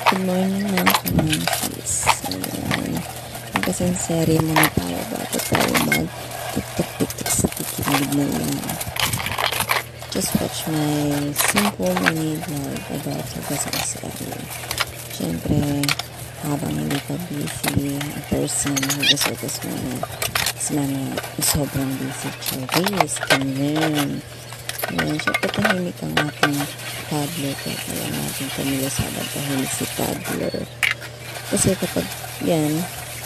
Good morning mga kamonkeys. Ayan. Magkasenserye muna tayo bago tayo mag-tiktok-tiktok sa kikinig na yan. Just watch my simple mini vlog about sa kasenserye. Siyempre, habang hindi ka busy, a person hugas-hugas muna. Sana sobrang busy Charis, ganyan. Ayan, syempre tahimik ang ating toddler. Kaya natin pamilya sabad tahimik si toddler. Kasi kapag yan,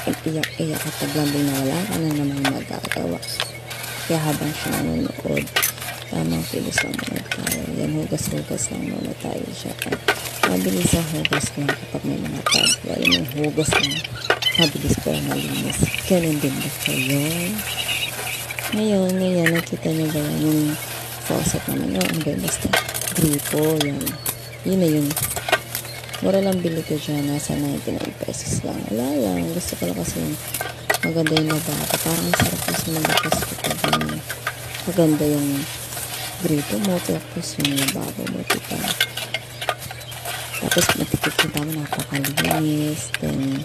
iyak-iyak at paglambing na wala ka na naman magagawa. Kaya habang siya nanonood, tamang kilos lang muna tayo. Yan, hugas-hugas lang muna tayo siya. Mabilis ang hugas lang kapag may mga toddler. Yung hugas lang, mabilis pero malinis. Ganun din ba kayo? Ngayon, nakita niyo ba yan yung faucet naman yun? Ang basta gripo, yan. Yun na yun. Mura lang bili ko dyan. Nasa 99 pesos lang. Wala lang. Gusto ko lang kasi maganda yung lababo. Parang sarap kasi magapas ko pag maganda yung gripo mo. Tapos yung lababo mo. Diba? Tapos matikip kita mo. Napakalinis. Then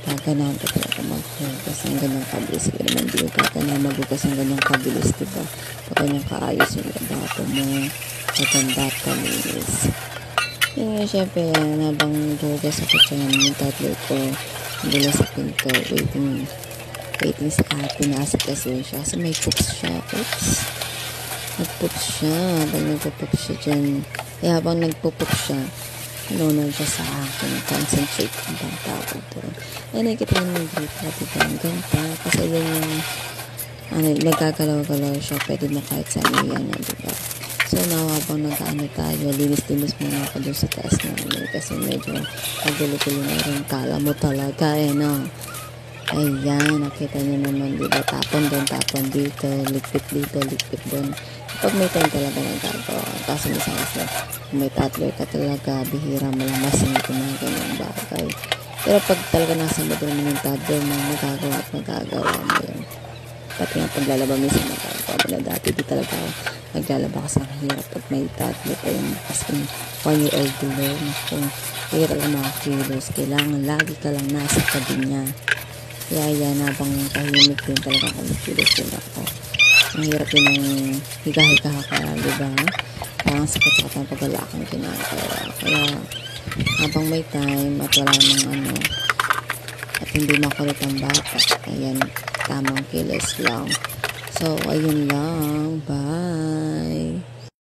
gaganahan ka talaga maghugas ang ganyang kabilis. Sige naman di ka na maghugas ang ganyang kabilis, diba? Pag ganyang kaayos yung lababo mo, maganda at kalinis. Yun nga, syempre yan, habang hugas ako dyan, yung toddler ko, hindi sa pinto, waiting sa atin, nasa kasi siya, kasi may poops siya, nagpoops siya, habang nagpoops siya dyan, habang nagpoops siya, nanonood siya sa akin, concentrate ang bang tao doon. Ay, nakikita naman yung gripo, diba? Ang ganda. Kasi yun yung, nagagalaw-galaw siya. Pwede mo kahit saan yan, diba? So, habang nag-ano tayo, linis-linis muna ako doon sa taas namin. Kasi medyo magulo-gulo na rin. Kala mo talaga, no? Ayan, nakita niyo naman, diba? Tapon doon, tapon dito, likpit dito, likpit doon. Kapag may time talaga nagagawa. Kasi minsan may toddler ka talaga, bihira mo lang masingit yung mga ganyang bagay. Pero pag talaga nasa mood naman yung toddler mo, magagawa mo yun. Pati nga paglalaba minsan magagawa mo na dati. Di talaga naglalaba kasi ang hirap pag may toddler pa yung kasi 1-year-old below. Kung hirap lang mga kilos, kailangan lagi ka lang nasa tabi niya. Kaya yan, habang tahimik din talaga kilos din ako. Ang hirap din ng higa-higa ka, diba? Parang sakit-sakit ang pag wala kang ginagawa. Kaya habang may time at wala namang at hindi makulit ang bata, ayan, tamang kilos lang. So, ayun lang. Bye!